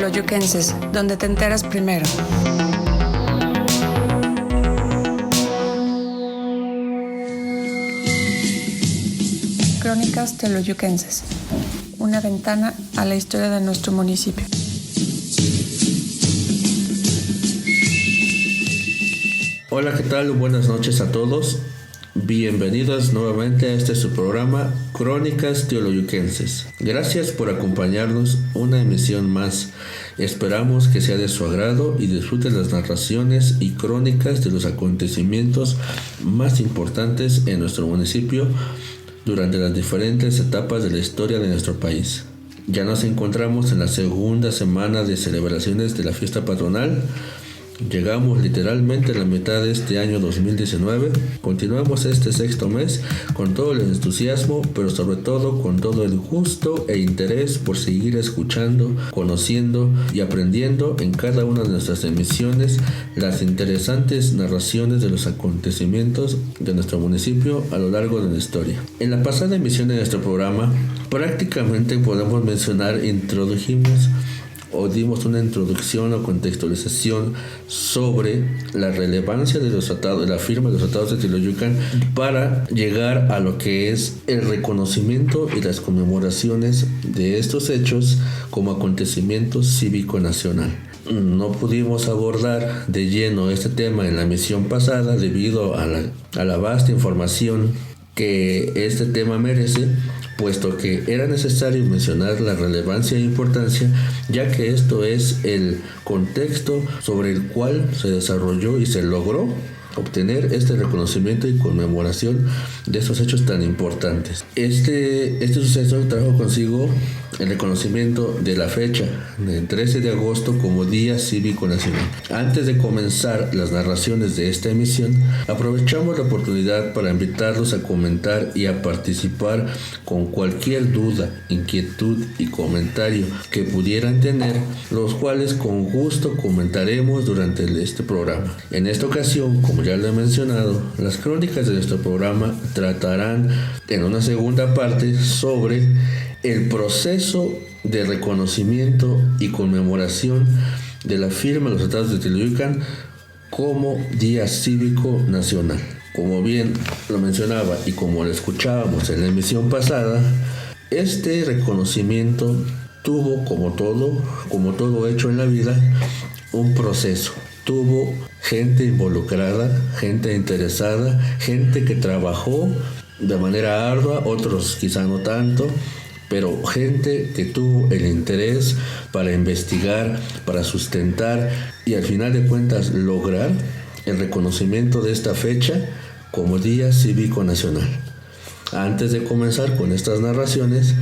Teoloyuquenses, donde te enteras primero. Crónicas Teoloyuquenses, una ventana a la historia de nuestro municipio. Hola, ¿qué tal? Buenas noches a todos. Bienvenidos nuevamente a este su programa Crónicas Teoloyuquenses. Gracias por acompañarnos una emisión más. Esperamos que sea de su agrado y disfruten las narraciones y crónicas de los acontecimientos más importantes en nuestro municipio durante las diferentes etapas de la historia de nuestro país. Ya nos encontramos en la segunda semana de celebraciones de la fiesta patronal. Llegamos literalmente a la mitad de este año 2019. Continuamos este sexto mes con todo el entusiasmo, pero sobre todo con todo el gusto e interés por seguir escuchando, conociendo y aprendiendo en cada una de nuestras emisiones las interesantes narraciones de los acontecimientos de nuestro municipio a lo largo de la historia. En la pasada emisión de nuestro programa, prácticamente podemos mencionar, introdujimos o dimos una introducción o contextualización sobre la relevancia de los tratados, de la firma de los tratados de Teoloyucan para llegar a lo que es el reconocimiento y las conmemoraciones de estos hechos como acontecimiento cívico-nacional. No pudimos abordar de lleno este tema en la emisión pasada debido a la vasta información que este tema merece, puesto que era necesario mencionar la relevancia e importancia, ya que esto es el contexto sobre el cual se desarrolló y se logró obtener este reconocimiento y conmemoración de estos hechos tan importantes. Este suceso trajo consigo el reconocimiento de la fecha del 13 de agosto como Día Cívico Nacional. Antes de comenzar las narraciones de esta emisión, aprovechamos la oportunidad para invitarlos a comentar y a participar con cualquier duda, inquietud y comentario que pudieran tener, los cuales con gusto comentaremos durante este programa. En esta ocasión, como ya lo he mencionado, las crónicas de nuestro programa tratarán en una segunda parte sobre el proceso de reconocimiento y conmemoración de la firma de los tratados de Teoloyucan como Día Cívico Nacional. Como bien lo mencionaba y como lo escuchábamos en la emisión pasada, este reconocimiento tuvo, como todo hecho en la vida, un proceso. Tuvo gente involucrada, gente interesada, gente que trabajó de manera ardua, otros quizá no tanto, pero gente que tuvo el interés para investigar, para sustentar y al final de cuentas lograr el reconocimiento de esta fecha como Día Cívico Nacional. Antes de comenzar con estas narraciones,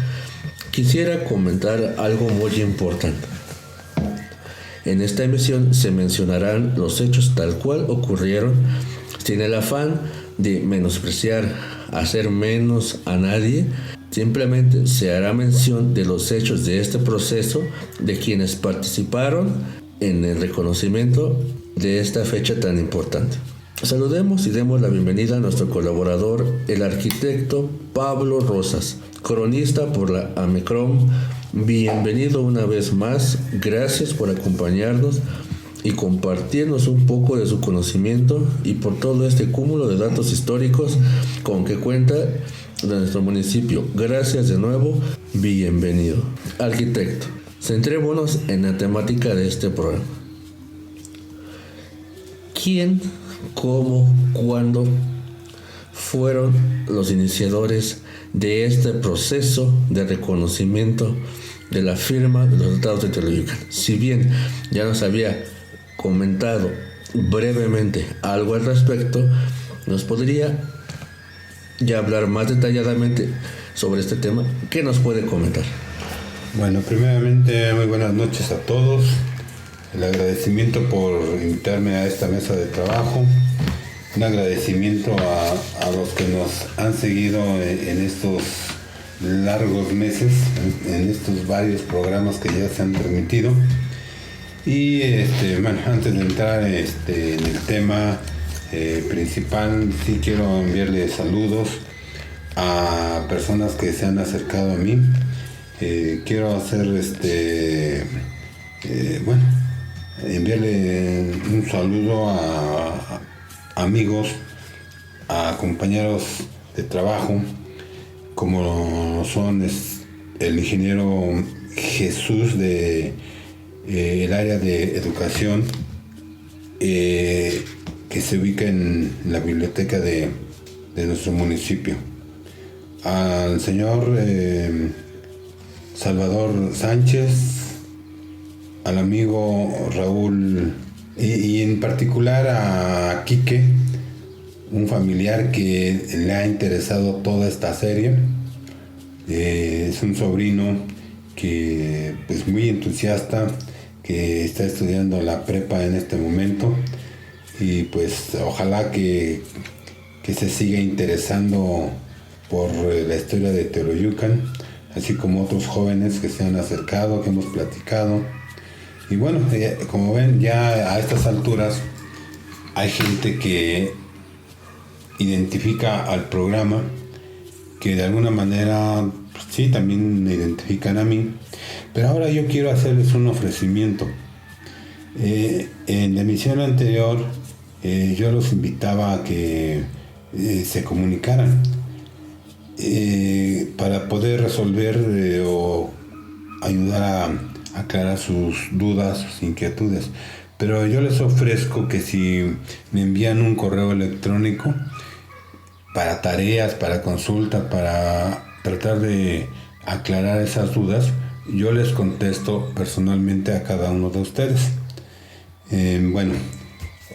quisiera comentar algo muy importante. En esta emisión se mencionarán los hechos tal cual ocurrieron, sin el afán de menospreciar, hacer menos a nadie. Simplemente se hará mención de los hechos de este proceso, de quienes participaron en el reconocimiento de esta fecha tan importante. Saludemos y demos la bienvenida a nuestro colaborador, el arquitecto Pablo Rosas, cronista por la AMECROM. Bienvenido una vez más, gracias por acompañarnos y compartirnos un poco de su conocimiento y por todo este cúmulo de datos históricos con que cuenta de nuestro municipio. Gracias de nuevo, bienvenido. Arquitecto, centrémonos en la temática de este programa. ¿Quién, cómo, cuándo fueron los iniciadores de este proceso de reconocimiento de la firma de los tratados de Teoloyucan? Si bien ya nos había comentado brevemente algo al respecto, nos podría ya hablar más detalladamente sobre este tema. ¿Qué nos puede comentar? Bueno, primeramente, muy buenas noches a todos. El agradecimiento por invitarme a esta mesa de trabajo. Un agradecimiento a los que nos han seguido en estos largos meses, en estos varios programas que ya se han permitido. Y antes de entrar en el tema principal, sí quiero enviarle saludos a personas que se han acercado a mí. Quiero hacer bueno, enviarle un saludo a amigos, a compañeros de trabajo, como son el ingeniero Jesús de el área de educación, que se ubica en la biblioteca de nuestro municipio, al señor Salvador Sánchez, al amigo Raúl y en particular a Quique, un familiar que le ha interesado toda esta serie. Es un sobrino que pues muy entusiasta, que está estudiando la prepa en este momento, y pues ojalá que se siga interesando por la historia de Teoloyucan, así como otros jóvenes que se han acercado, que hemos platicado. Y bueno, como ven, ya a estas alturas hay gente que identifica al programa, que de alguna manera pues, sí, también me identifican a mí. Pero ahora yo quiero hacerles un ofrecimiento. En la emisión anterior yo los invitaba a que se comunicaran para poder resolver o ayudar a aclarar sus dudas, sus inquietudes. Pero yo les ofrezco que si me envían un correo electrónico para tareas, para consulta, para tratar de aclarar esas dudas, yo les contesto personalmente a cada uno de ustedes. Bueno,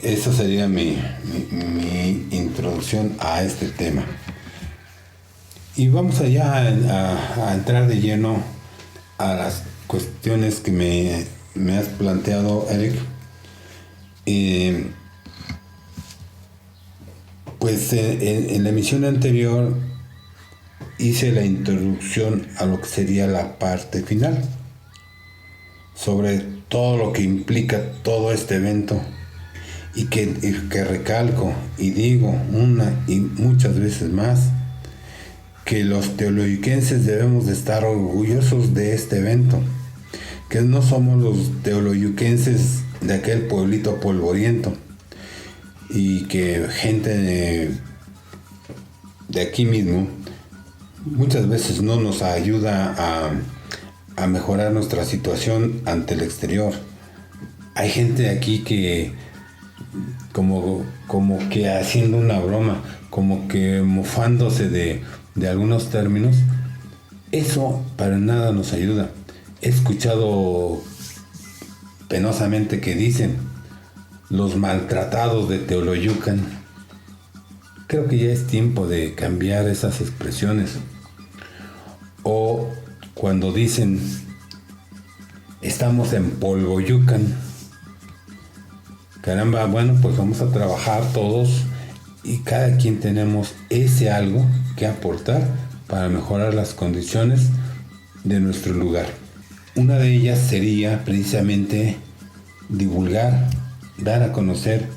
esa sería mi introducción a este tema. Y vamos allá a entrar de lleno a las cuestiones que me has planteado, Eric. Pues en la emisión anterior hice la introducción a lo que sería la parte final, sobre todo lo que implica todo este evento, y que recalco y digo una y muchas veces más que los teoloyuquenses debemos de estar orgullosos de este evento, que no somos los teoloyuquenses de aquel pueblito polvoriento, y que gente de aquí mismo muchas veces no nos ayuda a mejorar nuestra situación ante el exterior. Hay gente de aquí que como que haciendo una broma, como que mofándose de algunos términos, eso para nada nos ayuda. He escuchado penosamente que dicen los maltratados de Teoloyucan. Creo que ya es tiempo de cambiar esas expresiones. O cuando dicen estamos en Polvoyucan. Caramba, bueno, pues vamos a trabajar todos y cada quien tenemos ese algo que aportar para mejorar las condiciones de nuestro lugar. Una de ellas sería precisamente divulgar, dar a conocer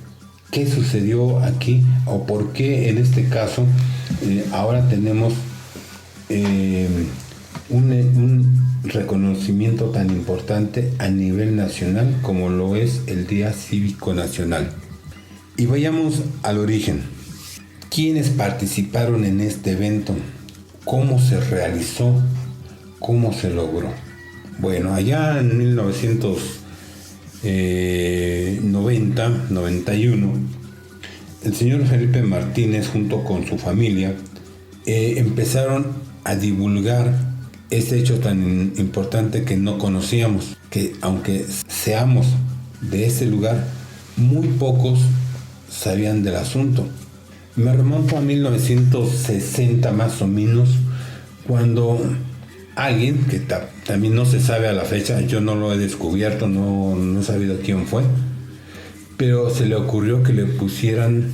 qué sucedió aquí o por qué en este caso ahora tenemos un reconocimiento tan importante a nivel nacional como lo es el Día Cívico Nacional. Y vayamos al origen. ¿Quiénes participaron en este evento? ¿Cómo se realizó? ¿Cómo se logró? Bueno, allá en 1991, el señor Felipe Martínez junto con su familia empezaron a divulgar este hecho tan importante que no conocíamos, que aunque seamos de ese lugar, muy pocos sabían del asunto. Me remonto a 1960 más o menos, cuando alguien, que también no se sabe a la fecha, yo no lo he descubierto, no he sabido quién fue, pero se le ocurrió que le pusieran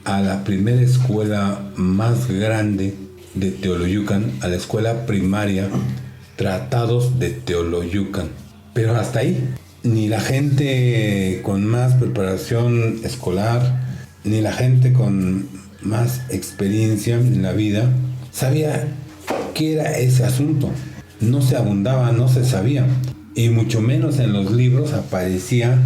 a la primera escuela más grande de Teoloyucan, a la escuela primaria, Tratados de Teoloyucan. Pero hasta ahí, ni la gente con más preparación escolar, ni la gente con más experiencia en la vida sabía qué era ese asunto. No se abundaba, no se sabía. y mucho menos en los libros aparecía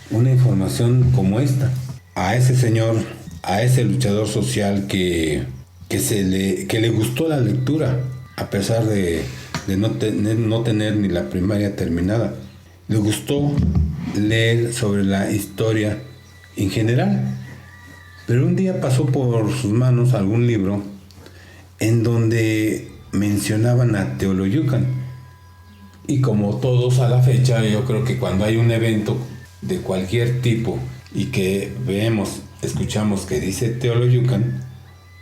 una información como esta. A ese señor, a ese luchador social que le gustó la lectura, a pesar de no tener ni la primaria terminada. Le gustó leer sobre la historia en general. Pero un día pasó por sus manos algún libro en donde mencionaban a Teoloyucan. Y como todos a la fecha, yo creo que cuando hay un evento de cualquier tipo y que escuchamos que dice Teoloyucan,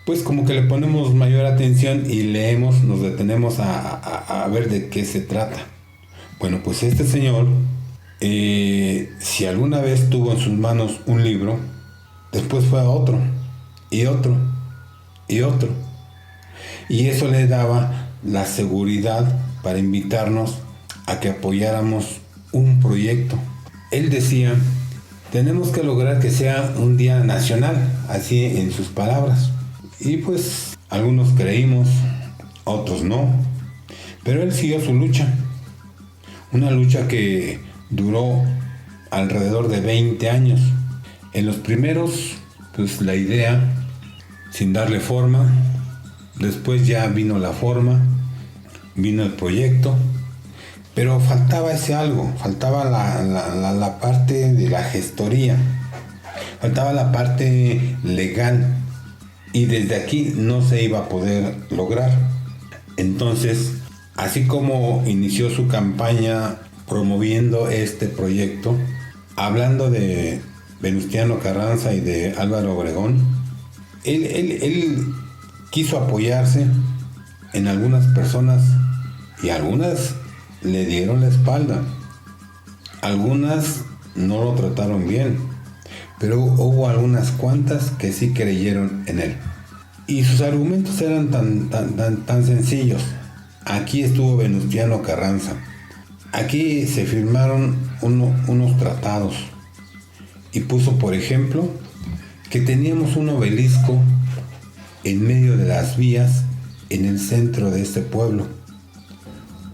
pues como que le ponemos mayor atención y leemos, nos detenemos a ver de qué se trata. Bueno, pues este señor, si alguna vez tuvo en sus manos un libro, después fue a otro, y otro, y otro. Y eso le daba la seguridad para invitarnos a que apoyáramos un proyecto. Él decía, tenemos que lograr que sea un día nacional, así en sus palabras. Y pues algunos creímos, otros no, pero él siguió su lucha. Una lucha que duró alrededor de 20 años. En los primeros, pues la idea, sin darle forma. Después ya vino la forma, vino el proyecto, pero faltaba ese algo, faltaba la parte de la gestoría, faltaba la parte legal, y desde aquí no se iba a poder lograr. Entonces, así como inició su campaña promoviendo este proyecto, hablando de Venustiano Carranza y de Álvaro Obregón, él quiso apoyarse en algunas personas y algunas le dieron la espalda. Algunas no lo trataron bien, pero hubo algunas cuantas que sí creyeron en él. Y sus argumentos eran tan sencillos. Aquí estuvo Venustiano Carranza. Aquí se firmaron unos tratados. Y puso, por ejemplo, que teníamos un obelisco en medio de las vías en el centro de este pueblo.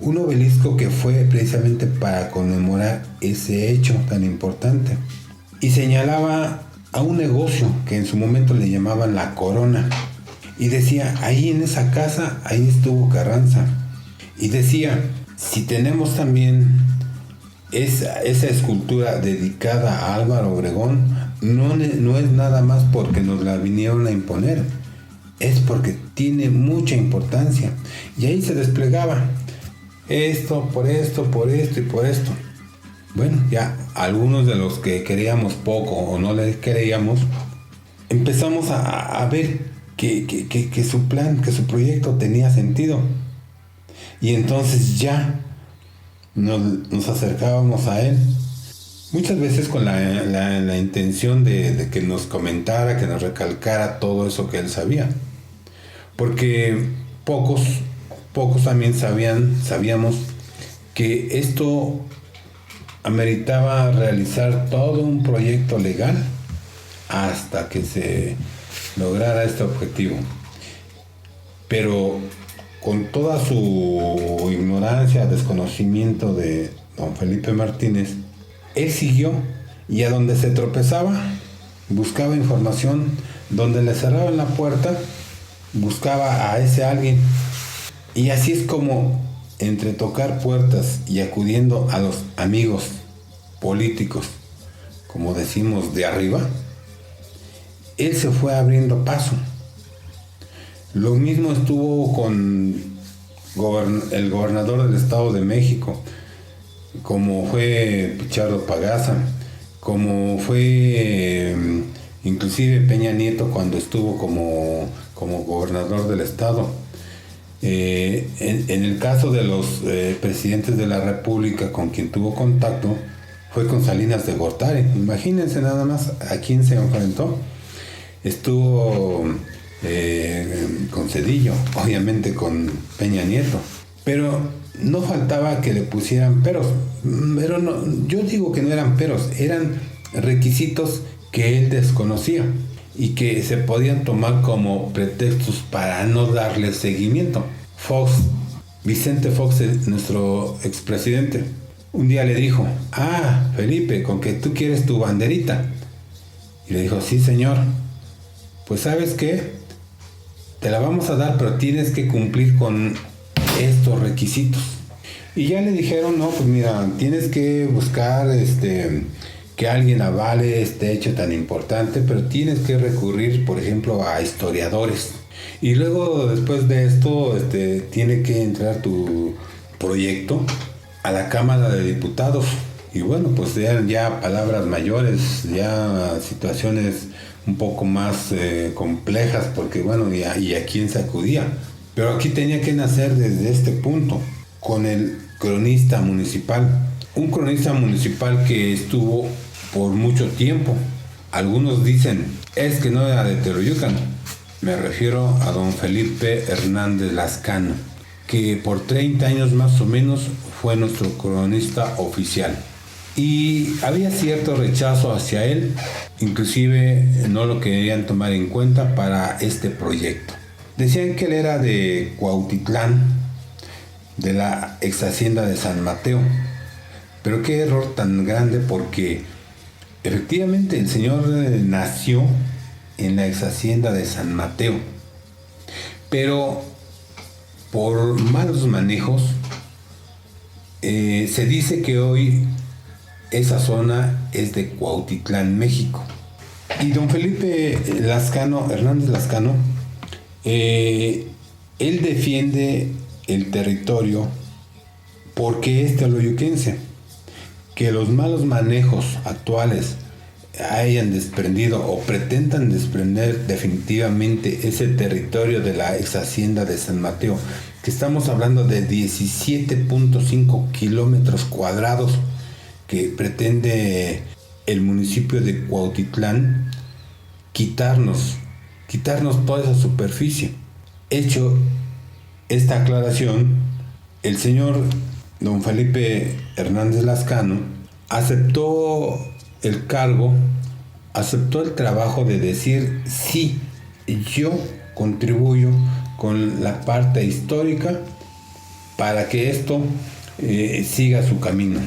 Un obelisco que fue precisamente para conmemorar ese hecho tan importante. Y señalaba a un negocio que en su momento le llamaban La Corona. Y decía, ahí en esa casa, ahí estuvo Carranza. Y decía, si tenemos también esa escultura dedicada a Álvaro Obregón, no es nada más porque nos la vinieron a imponer, es porque tiene mucha importancia. Y ahí se desplegaba esto, por esto, por esto y por esto. Bueno, ya algunos de los que queríamos poco o no les creíamos, empezamos a ver que su plan, que su proyecto tenía sentido. Y entonces ya nos acercábamos a él, muchas veces con la intención de que nos comentara, que nos recalcara todo eso que él sabía. Porque pocos también sabíamos que esto ameritaba realizar todo un proyecto legal hasta que se lograra este objetivo. Pero con toda su ignorancia, desconocimiento de don Felipe Martínez, él siguió, y a donde se tropezaba, buscaba información, donde le cerraban la puerta, buscaba a ese alguien. Y así es como, entre tocar puertas y acudiendo a los amigos políticos, como decimos, de arriba, él se fue abriendo paso. Lo mismo estuvo con el gobernador del Estado de México, como fue Pichardo Pagaza, como fue inclusive Peña Nieto cuando estuvo como gobernador del Estado. En el caso de los presidentes de la República con quien tuvo contacto, fue con Salinas de Gortari. Imagínense nada más a quién se enfrentó. Estuvo con Zedillo, obviamente con Peña Nieto, pero no faltaba que le pusieran peros. Pero no, yo digo que no eran peros, eran requisitos que él desconocía y que se podían tomar como pretextos para no darle seguimiento. Vicente Fox, nuestro expresidente, un día le dijo: Felipe, con que tú quieres tu banderita. Y le dijo: sí, señor. Pues ¿sabes qué? Te la vamos a dar, pero tienes que cumplir con estos requisitos. Y ya le dijeron: no, pues mira, tienes que buscar que alguien avale este hecho tan importante, pero tienes que recurrir, por ejemplo, a historiadores. Y luego, después de esto, tiene que entrar tu proyecto a la Cámara de Diputados. Y bueno, pues ya palabras mayores, ya situaciones un poco más complejas, porque bueno, y a quién se acudía. Pero aquí tenía que nacer desde este punto, con el cronista municipal. Un cronista municipal que estuvo por mucho tiempo. Algunos dicen: es que no era de Teoloyucan. Me refiero a don Felipe Hernández Lascano, que por 30 años más o menos fue nuestro cronista oficial. Y había cierto rechazo hacia él, inclusive no lo querían tomar en cuenta para este proyecto. Decían que él era de Cuautitlán, de la ex hacienda de San Mateo. Pero qué error tan grande, porque efectivamente el señor nació en la ex hacienda de San Mateo, pero por malos manejos se dice que hoy esa zona es de Cuautitlán, México. Y don Felipe Lascano, Hernández Lascano, él defiende el territorio porque es teoloyuquense. Que los malos manejos actuales hayan desprendido o pretendan desprender definitivamente ese territorio de la ex hacienda de San Mateo, que estamos hablando de 17.5 kilómetros cuadrados que pretende el municipio de Cuautitlán quitarnos toda esa superficie. Hecho esta aclaración, el señor don Felipe Hernández Lascano aceptó el cargo, aceptó el trabajo de decir: sí, yo contribuyo con la parte histórica para que esto siga su camino.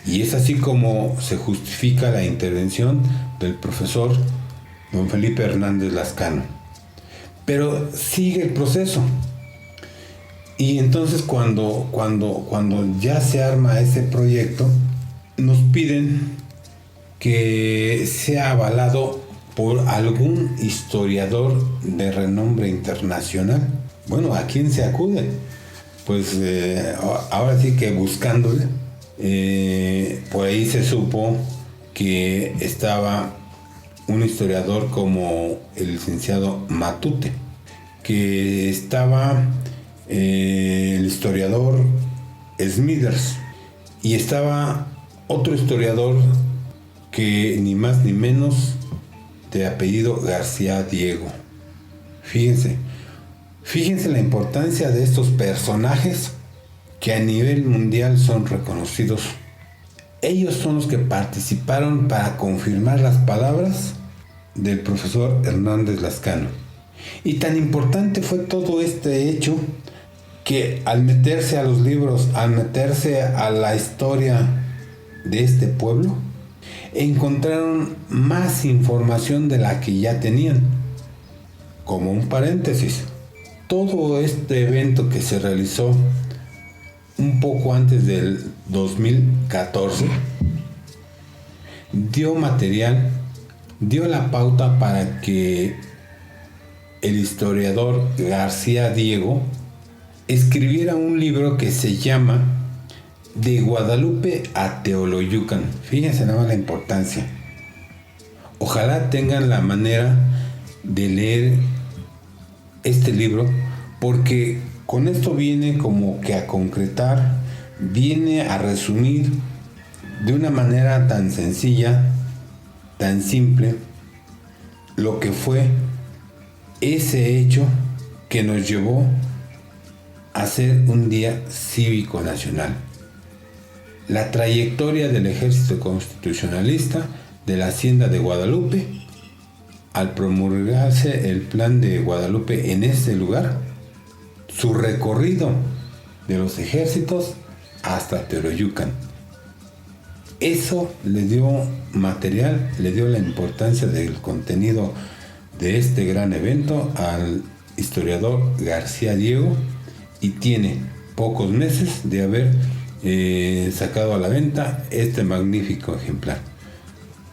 Y es así como se justifica la intervención del profesor don Felipe Hernández Lascano. Pero sigue el proceso. Y entonces cuando ya se arma ese proyecto, nos piden que sea avalado por algún historiador de renombre internacional. Bueno, ¿a quién se acude? Pues ahora sí que buscándole, por ahí se supo que estaba un historiador como el licenciado Matute, que estaba el historiador Smithers, y estaba otro historiador que ni más ni menos de apellido García Diego. Fíjense la importancia de estos personajes que a nivel mundial son reconocidos. Ellos son los que participaron para confirmar las palabras del profesor Hernández Lascano. Y tan importante fue todo este hecho que al meterse a los libros, al meterse a la historia de este pueblo, encontraron más información de la que ya tenían. Como un paréntesis, todo este evento que se realizó un poco antes del 2014 dio material, dio la pauta para que el historiador García Diego escribiera un libro que se llama De Guadalupe a Teoloyucan. Fíjense nada más la importancia. Ojalá tengan la manera de leer este libro, porque con esto viene como que a concretar, viene a resumir de una manera tan sencilla, tan simple, lo que fue ese hecho que nos llevó a ser un día cívico nacional. La trayectoria del ejército constitucionalista de la Hacienda de Guadalupe al promulgarse el plan de Guadalupe en ese lugar, su recorrido de los ejércitos hasta Teoloyucan Eso le dio material, le dio la importancia del contenido de este gran evento al historiador García Diego, y tiene pocos meses de haber sacado a la venta este magnífico ejemplar.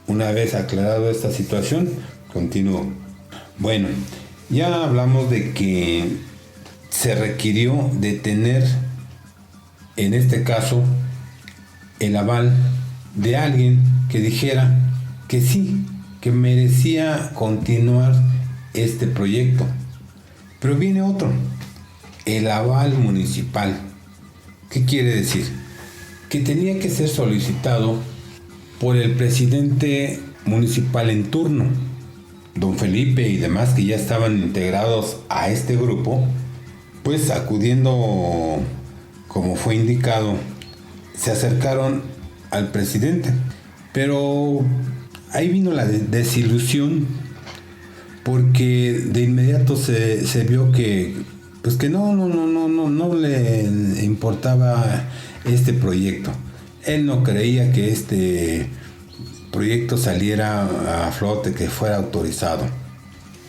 Una vez aclarado esta situación, continúo. Bueno, ya hablamos de que se requirió de tener, en este caso, el aval de alguien que dijera que sí, que merecía continuar este proyecto. Pero viene otro, el aval municipal. ¿Qué quiere decir? Que tenía que ser solicitado por el presidente municipal en turno, don Felipe y demás que ya estaban integrados a este grupo, pues acudiendo como fue indicado, se acercaron al presidente. Pero ahí vino la desilusión, porque de inmediato se vio que pues que no le importaba este proyecto. Él no creía que este proyecto saliera a flote, que fuera autorizado.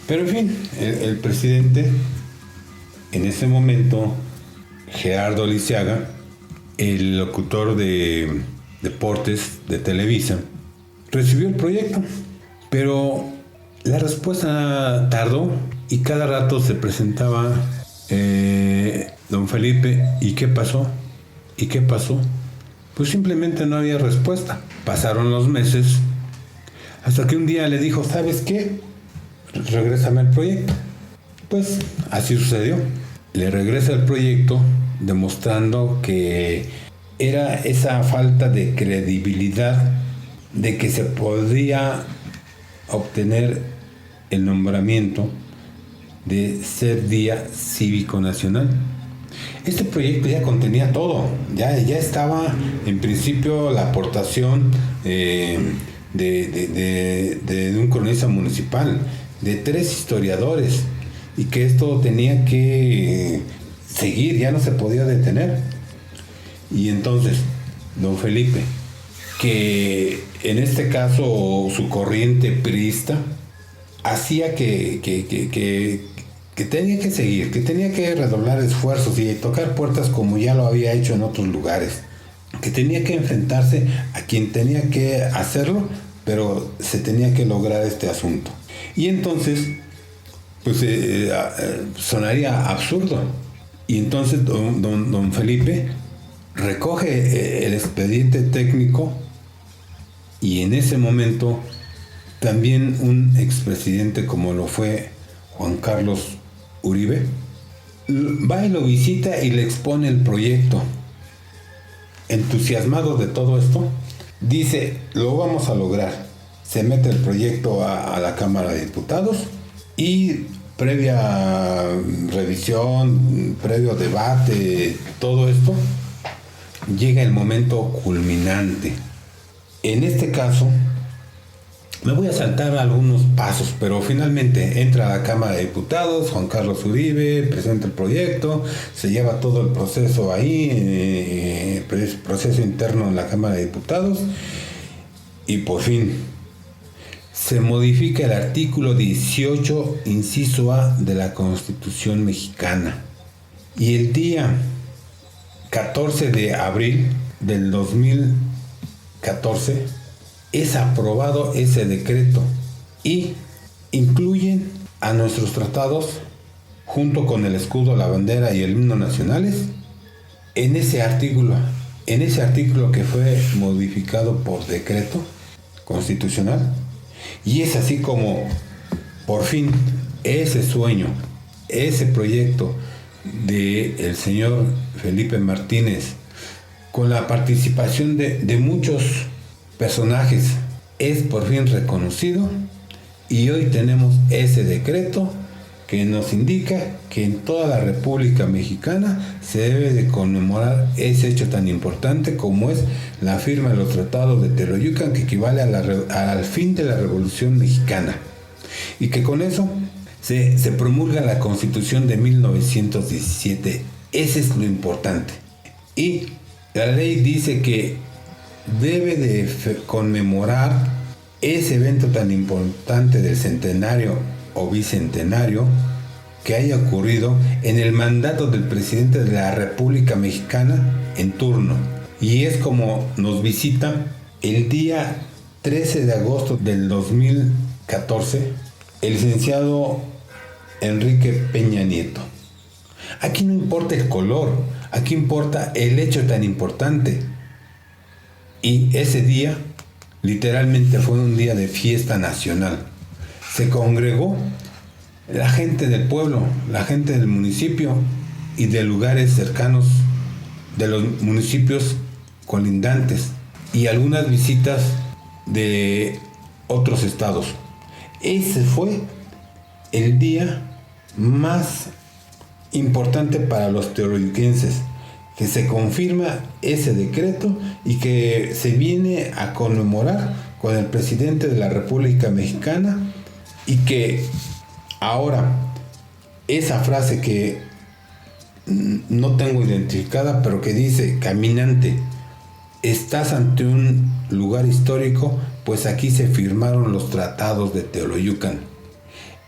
Pero en fin, el presidente, en ese momento, Gerardo Lisiaga, el locutor de deportes de Televisa, recibió el proyecto, pero la respuesta tardó y cada rato se presentaba don Felipe. ¿Y qué pasó? ¿Y qué pasó? Pues simplemente no había respuesta. Pasaron los meses hasta que un día le dijo: ¿sabes qué? Regrésame el proyecto. Pues así sucedió. Le regresa el proyecto, demostrando que era esa falta de credibilidad de que se podría obtener el nombramiento de ser Día Cívico Nacional. Este proyecto ya contenía todo, ya estaba en principio la aportación de un cronista municipal, de 3 historiadores, y que esto tenía que seguir, ya no se podía detener. Y entonces, don Felipe, que en este caso su corriente priista hacía que tenía que seguir, que tenía que redoblar esfuerzos y tocar puertas como ya lo había hecho en otros lugares, que tenía que enfrentarse a quien tenía que hacerlo, pero se tenía que lograr este asunto. Y entonces, pues sonaría absurdo. Y entonces don Felipe recoge el expediente técnico, y en ese momento también un expresidente como lo fue Juan Carlos Uribe va y lo visita y le expone el proyecto. Entusiasmado de todo esto, dice: lo vamos a lograr. Se mete el proyecto a la Cámara de Diputados, y previa revisión, previo debate, todo esto, llega el momento culminante. En este caso, me voy a saltar algunos pasos, pero finalmente entra a la Cámara de Diputados, Juan Carlos Uribe presenta el proyecto, se lleva todo el proceso ahí, proceso interno en la Cámara de Diputados, y por fin se modifica el artículo 18, inciso A de la Constitución mexicana. Y el día 14 de abril del 2014 es aprobado ese decreto, y incluyen a nuestros tratados, junto con el escudo, la bandera y el himno nacionales, en ese artículo que fue modificado por decreto constitucional. Y es así como por fin ese sueño, ese proyecto del señor Felipe Martínez, con la participación de muchos personajes, es por fin reconocido, y hoy tenemos ese decreto que nos indica que en toda la República Mexicana se debe de conmemorar ese hecho tan importante como es la firma de los tratados de Teoloyucan, que equivale al fin de la Revolución Mexicana, y que con eso se promulga la Constitución de 1917. Ese es lo importante. Y la ley dice que debe de conmemorar ese evento tan importante del centenario o bicentenario que haya ocurrido en el mandato del presidente de la República Mexicana en turno. Y es como nos visita el día 13 de agosto del 2014 el licenciado Enrique Peña Nieto. Aquí no importa el color, aquí importa el hecho tan importante. Y ese día literalmente fue un día de fiesta nacional. Se congregó la gente del pueblo, la gente del municipio y de lugares cercanos de los municipios colindantes y algunas visitas de otros estados. Ese fue el día más importante para los teoloyuquenses, que se confirma ese decreto y que se viene a conmemorar con el presidente de la República Mexicana, y que ahora esa frase que no tengo identificada, pero que dice: caminante, estás ante un lugar histórico, pues aquí se firmaron los tratados de Teoloyucan.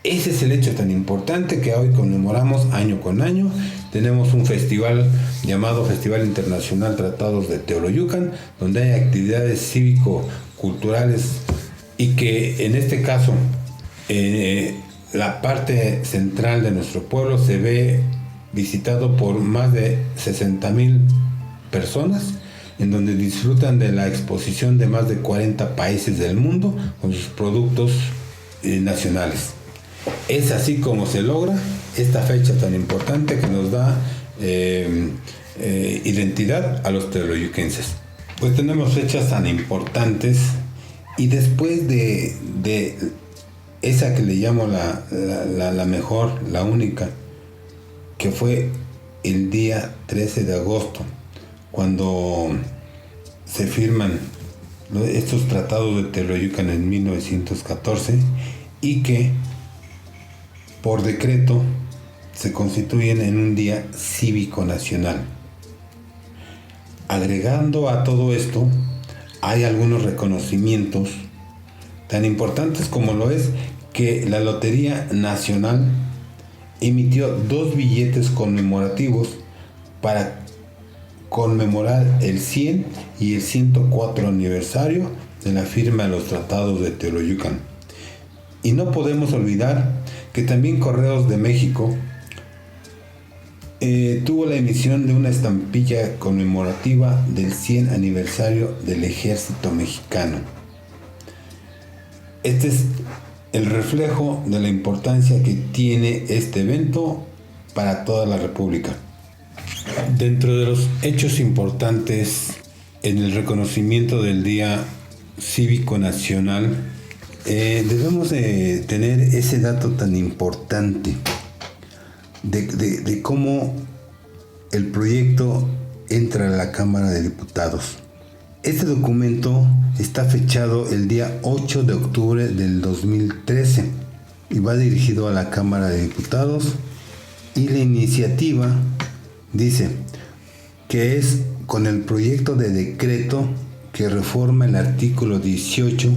Ese es el hecho tan importante que hoy conmemoramos año con año. Tenemos un festival llamado Festival Internacional Tratados de Teoloyucan, donde hay actividades cívico-culturales y que en este caso la parte central de nuestro pueblo se ve visitado por más de 60,000 personas, en donde disfrutan de la exposición de más de 40 países del mundo con sus productos nacionales. Es así como se logra esta fecha tan importante que nos da identidad a los teoloyuquenses. Pues tenemos fechas tan importantes, y después de esa que le llamo la mejor, la única, que fue el día 13 de agosto, cuando se firman estos tratados de Teoloyucan en 1914, y que por decreto se constituyen en un día cívico nacional. Agregando a todo esto, hay algunos reconocimientos tan importantes como lo es que la Lotería Nacional emitió 2 billetes conmemorativos para conmemorar el 100 y el 104 aniversario de la firma de los tratados de Teoloyucan. Y no podemos olvidar que también Correos de México tuvo la emisión de una estampilla conmemorativa del 100 aniversario del Ejército Mexicano. Este es el reflejo de la importancia que tiene este evento para toda la República. Dentro de los hechos importantes en el reconocimiento del Día Cívico Nacional, debemos de tener ese dato tan importante de cómo el proyecto entra a la Cámara de Diputados. Este documento está fechado el día 8 de octubre del 2013 y va dirigido a la Cámara de Diputados, y la iniciativa dice que es con el proyecto de decreto que reforma el artículo 18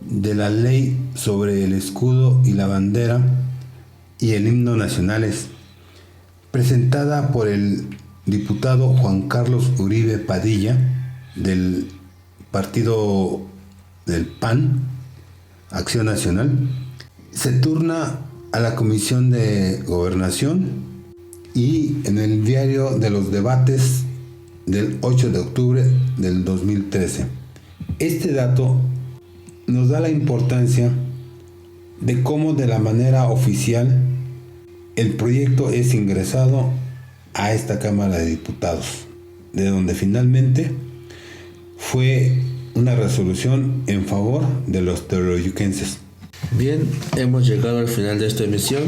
de la Ley sobre el escudo y la bandera y el himno nacionales, presentada por el diputado Juan Carlos Uribe Padilla del partido del PAN, Acción Nacional. Se turna a la Comisión de Gobernación, y en el diario de los debates del 8 de octubre del 2013. Este dato nos da la importancia de cómo de la manera oficial el proyecto es ingresado a esta Cámara de Diputados, de donde finalmente fue una resolución en favor de los teoloyuquenses. Bien, hemos llegado al final de esta emisión.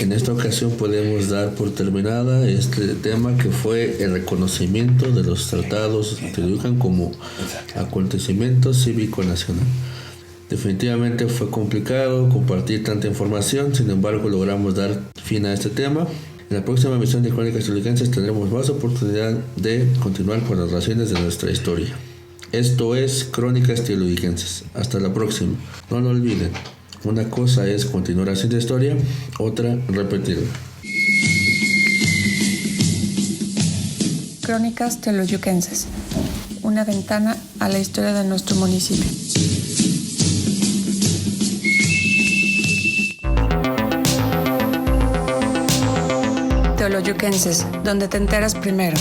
En esta ocasión podemos dar por terminada este tema, que fue el reconocimiento de los tratados de Teoloyucan como acontecimiento cívico nacional. Definitivamente fue complicado compartir tanta información, sin embargo logramos dar fin a este tema. En la próxima emisión de Crónicas Teoloyuquenses tendremos más oportunidad de continuar con las razones de nuestra historia. Esto es Crónicas Teoloyuquenses. Hasta la próxima. No lo olviden. Una cosa es continuar haciendo historia, otra repetirla. Crónicas Teoloyuquenses. Una ventana a la historia de nuestro municipio. Teoloyuquenses, donde te enteras primero.